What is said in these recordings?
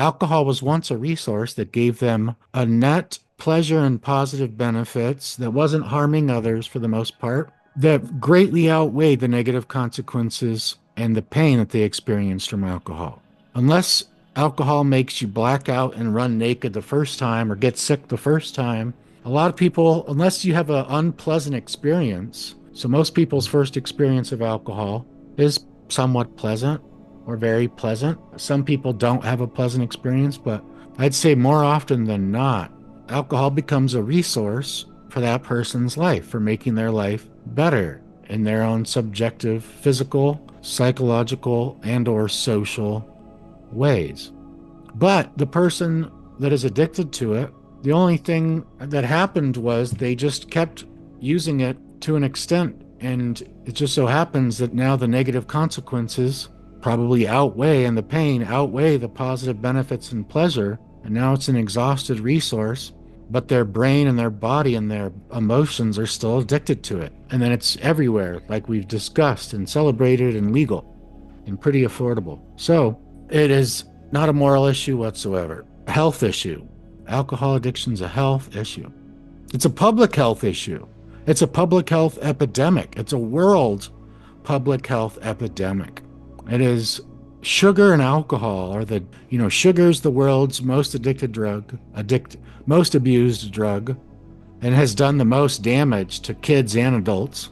Alcohol was once a resource that gave them a net pleasure and positive benefits that wasn't harming others for the most part, that greatly outweighed the negative consequences and the pain that they experienced from alcohol. Unless alcohol makes you black out and run naked the first time or get sick the first time, a lot of people, unless you have an unpleasant experience, so most people's first experience of alcohol is somewhat pleasant or very pleasant. Some people don't have a pleasant experience, but I'd say more often than not, alcohol becomes a resource for that person's life, for making their life better in their own subjective, physical, psychological, and or social ways. But the person that is addicted to it, the only thing that happened was they just kept using it to an extent. And it just so happens that now the negative consequences probably outweigh and the pain outweigh the positive benefits and pleasure. And now it's an exhausted resource, but their brain and their body and their emotions are still addicted to it. And then it's everywhere, like we've discussed, and celebrated and legal and pretty affordable. So it is not a moral issue whatsoever. A health issue. Alcohol addiction is a health issue. It's a public health issue. It's a public health epidemic. It's a world public health epidemic. It is sugar and alcohol are sugar's the world's most addicted drug, most abused drug, and has done the most damage to kids and adults,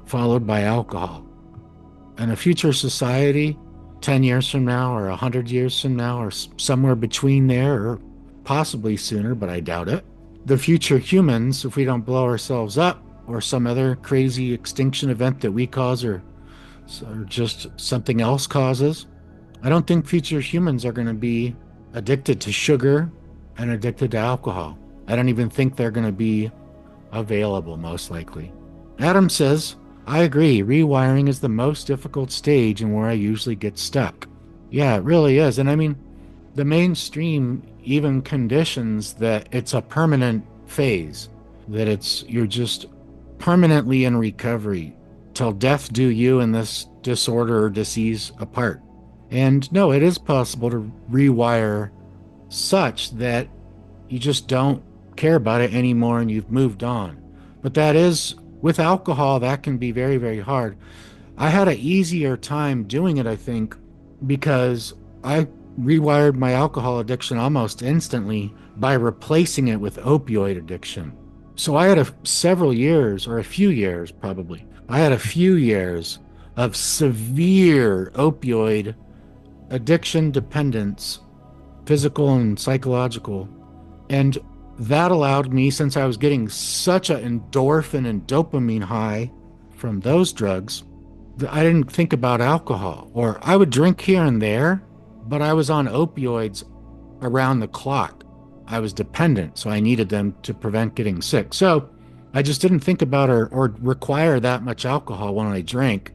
followed by alcohol. In a future society, 10 years from now or 100 years from now or somewhere between there or possibly sooner, but I doubt it, the future humans, if we don't blow ourselves up or some other crazy extinction event that we cause or just something else causes, I don't think future humans are going to be addicted to sugar and addicted to alcohol. I don't even think they're going to be available, most likely. Adam says, I agree. Rewiring is the most difficult stage and where I usually get stuck. Yeah, it really is. And I mean, the mainstream even conditions that it's a permanent phase, that you're just permanently in recovery till death do you and this disorder or disease apart. And no, it is possible to rewire such that you just don't care about it anymore and you've moved on. But that is, with alcohol, that can be very, very hard. I had an easier time doing it, I think, because I rewired my alcohol addiction almost instantly by replacing it with opioid addiction. So I had several years, or a few years probably, I had a few years of severe opioid addiction dependence, physical and psychological. And that allowed me, since I was getting such an endorphin and dopamine high from those drugs, that I didn't think about alcohol. Or I would drink here and there, but I was on opioids around the clock. I was dependent, so I needed them to prevent getting sick. So I just didn't think about or require that much alcohol when I drank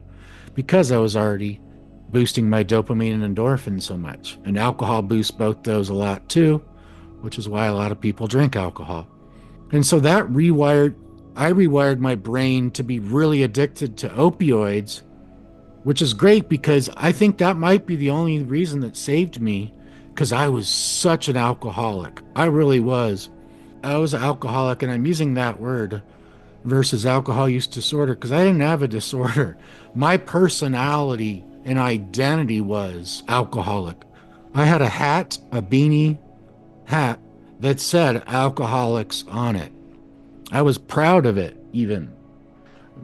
because I was already boosting my dopamine and endorphin so much. And alcohol boosts both those a lot too, which is why a lot of people drink alcohol. And so I rewired my brain to be really addicted to opioids, which is great because I think that might be the only reason that saved me, because I was such an alcoholic. I really was. I was an alcoholic, and I'm using that word versus alcohol use disorder because I didn't have a disorder. My personality and identity was alcoholic. I had a beanie hat that said alcoholics on it. I was proud of it, even.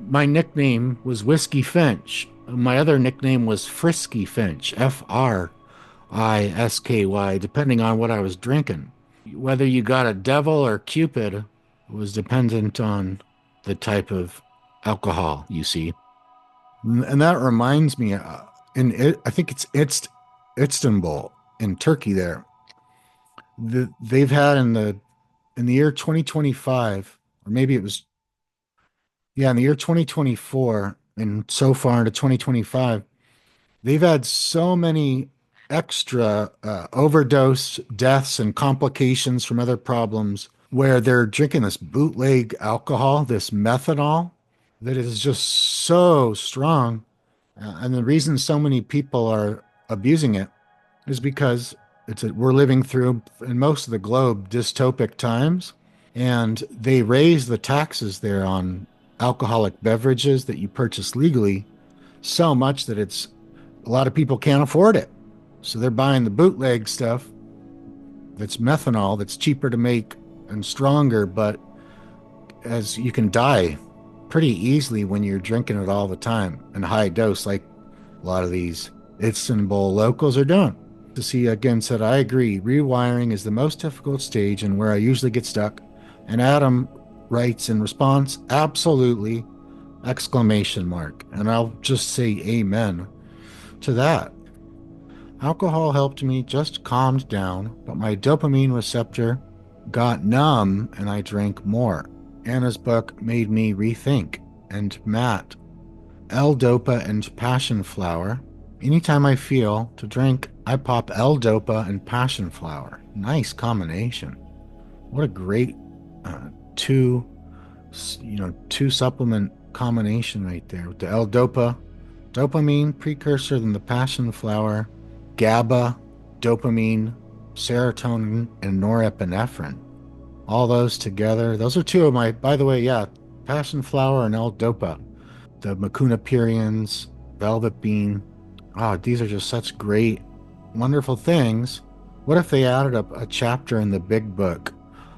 My nickname was Whiskey Finch. My other nickname was Frisky Finch, Frisky, depending on what I was drinking. Whether you got a devil or Cupid was dependent on the type of alcohol, you see. And that reminds me, I think it's Istanbul in Turkey there. They've had in the year 2025, or maybe it was, yeah, in the year 2024 and so far into 2025, they've had so many extra overdose deaths and complications from other problems where they're drinking this bootleg alcohol, this methanol, that is just so strong. And the reason so many people are abusing it is because We're living through, in most of the globe, dystopic times, and they raise the taxes there on alcoholic beverages that you purchase legally so much that it's a lot of people can't afford it. So they're buying the bootleg stuff that's methanol that's cheaper to make and stronger, but as you can die pretty easily when you're drinking it all the time in high dose, like a lot of these Istanbul locals are doing. To see again said, I agree. Rewiring is the most difficult stage and where I usually get stuck. And Adam writes in response, absolutely! Exclamation mark. And I'll just say amen to that. Alcohol helped me just calmed down, but my dopamine receptor got numb and I drank more. Anna's book made me rethink. And Matt, L-Dopa and passion flower. Anytime I feel to drink, I pop L-Dopa and passion flower. Nice combination. What a great uh, two, two supplement combination right there with the L-Dopa, dopamine precursor, then the passion flower, GABA, dopamine, serotonin, and norepinephrine. All those together. Those are two of my, by the way, yeah, passion flower and L-Dopa. The Macunapurians, velvet bean. Oh, these are just such great, wonderful things. What if they added a chapter in the big book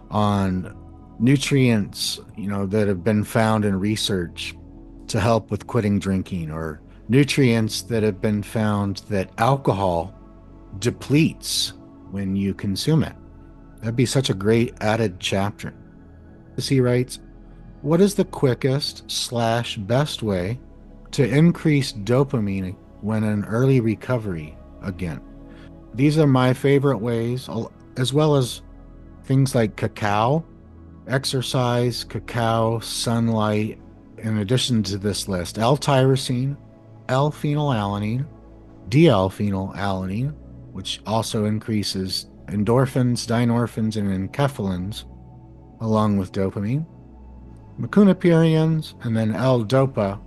on nutrients, that have been found in research to help with quitting drinking, or nutrients that have been found that alcohol depletes when you consume it? That'd be such a great added chapter. He writes, what is the quickest/best way to increase dopamine when in early recovery again? These are my favorite ways, as well as things like cacao, exercise, cacao, sunlight. In addition to this list, L-tyrosine, L-phenylalanine, D-L-phenylalanine, which also increases endorphins, dynorphins, and enkephalins, along with dopamine, Macunapurians, and then L-Dopa,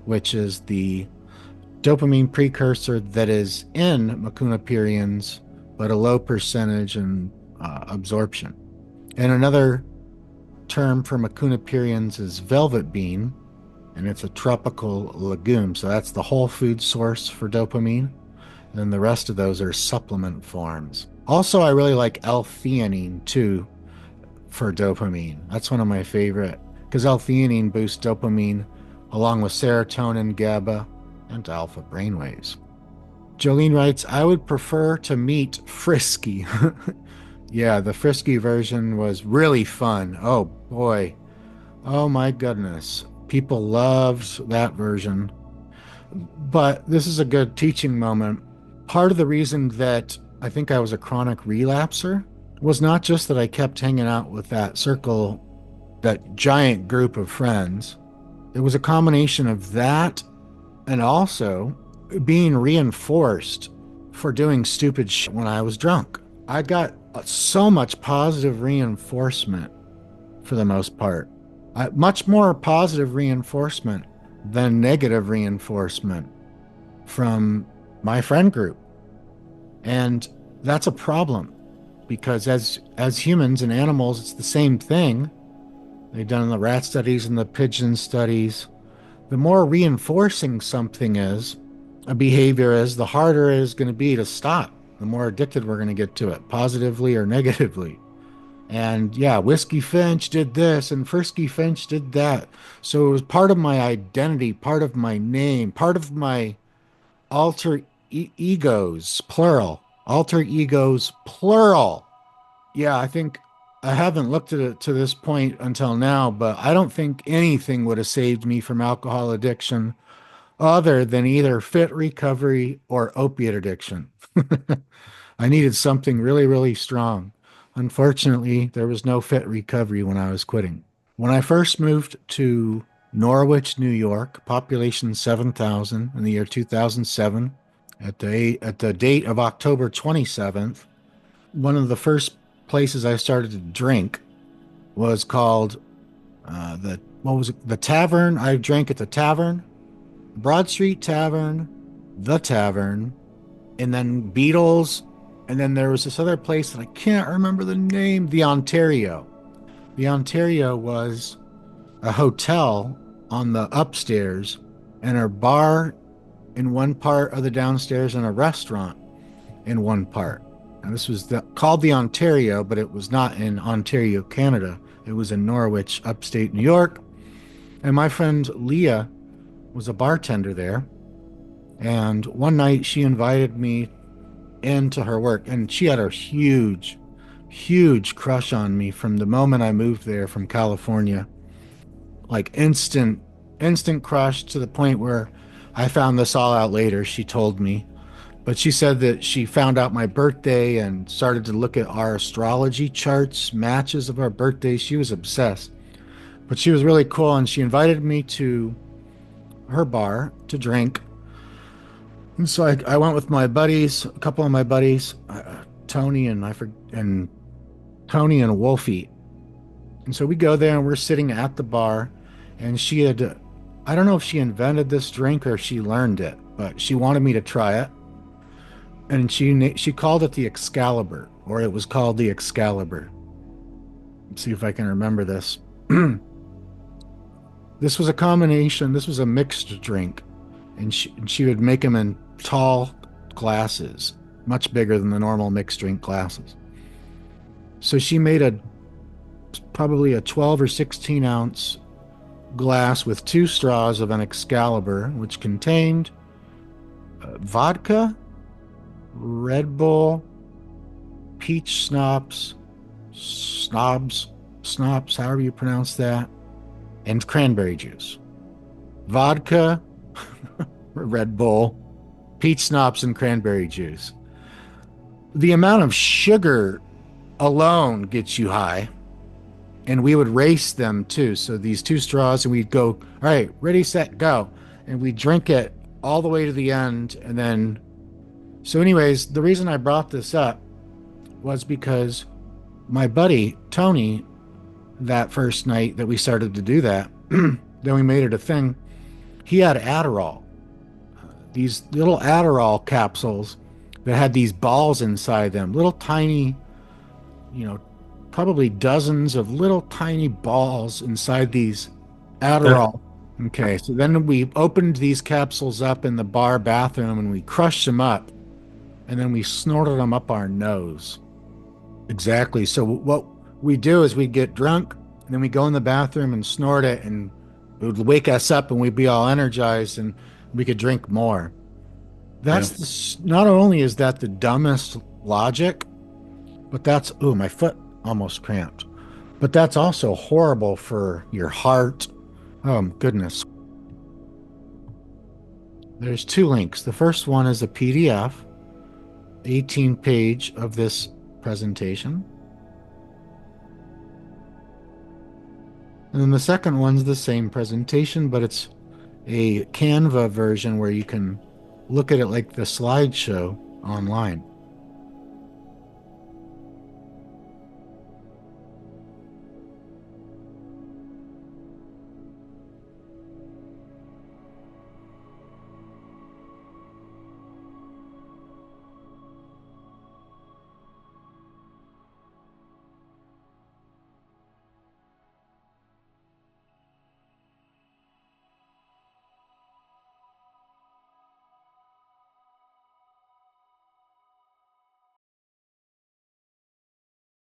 which is the dopamine precursor that is in Macunapurians, but a low percentage in absorption. And another term for Macunapurians is velvet bean, and it's a tropical legume. So that's the whole food source for dopamine. And then the rest of those are supplement forms. Also, I really like L-theanine too for dopamine. That's one of my favorite, because L-theanine boosts dopamine along with serotonin, GABA, and alpha brainwaves. Jolene writes, I would prefer to meet Frisky. Yeah, the Frisky version was really fun. Oh boy. Oh my goodness. People loved that version. But this is a good teaching moment. Part of the reason that I think I was a chronic relapser was not just that I kept hanging out with that circle, that giant group of friends. It was a combination of that and also being reinforced for doing stupid shit when I was drunk. I got so much positive reinforcement for the most part. Much more positive reinforcement than negative reinforcement from my friend group. And that's a problem, because as humans and animals, it's the same thing. They've done the rat studies and the pigeon studies. The more reinforcing something is, a behavior is, the harder it is going to be to stop. The more addicted we're going to get to it, positively or negatively. And yeah, Whiskey Finch did this and Frisky Finch did that. So it was part of my identity, part of my name, part of my alter egos, plural. Alter egos, plural. Yeah, I think I haven't looked at it to this point until now, but I don't think anything would have saved me from alcohol addiction other than either fit recovery or opiate addiction. I needed something really, really strong. Unfortunately, there was no fit recovery when I was quitting. When I first moved to Norwich, New York, population 7,000 in the year 2007, at the date of October 27th, one of the first places I started to drink was called the Tavern. I drank at the Tavern, Broad Street Tavern, the Tavern, and then Beatles And then there was this other place that I can't remember the name, the Ontario. The Ontario was a hotel on the upstairs and a bar in one part of the downstairs and a restaurant in one part. And this was called the Ontario, but it was not in Ontario, Canada. It was in Norwich, upstate New York. And my friend Leah was a bartender there. And one night she invited me into her work, and she had a huge, huge crush on me from the moment I moved there from California. Like instant crush to the point where I found this all out later. She told me, but she said that she found out my birthday and started to look at our astrology charts, matches of our birthdays. She was obsessed, but she was really cool, and she invited me to her bar to drink. And so I went with my buddies, a couple of my buddies, Tony and Tony and Wolfie. And so we go there and we're sitting at the bar, and she had, I don't know if she invented this drink or she learned it, but she wanted me to try it. And she called it the Excalibur, or it was called the Excalibur. Let's see if I can remember this. This was a combination, this was a mixed drink, and she would make them in tall glasses, much bigger than the normal mixed drink glasses. So she made probably a 12 or 16 ounce glass with two straws of an Excalibur, which contained vodka, Red Bull, peach snobs, however you pronounce that, and cranberry juice. Vodka, Red Bull, peach schnapps, and cranberry juice. The amount of sugar alone gets you high, and we would race them too. So these two straws, and we'd go, all right, ready, set, go. And we drink it all the way to the end. And then, so anyways, the reason I brought this up was because my buddy, Tony, that first night that we started to do that, then we made it a thing. He had Adderall, these little Adderall capsules that had these balls inside them, little tiny, probably dozens of little tiny balls inside these Adderall. Okay, so then we opened these capsules up in the bar bathroom and we crushed them up, and then we snorted them up our nose. Exactly. So what we do is we get drunk, and then we go in the bathroom and snort it, and it would wake us up, and we'd be all energized, and we could drink more. Not only is that the dumbest logic, but that's, my foot almost cramped. But that's also horrible for your heart. Oh, goodness. There's two links. The first one is a PDF, 18-page of this presentation. And then the second one's the same presentation, but it's a Canva version where you can look at it like the slideshow online.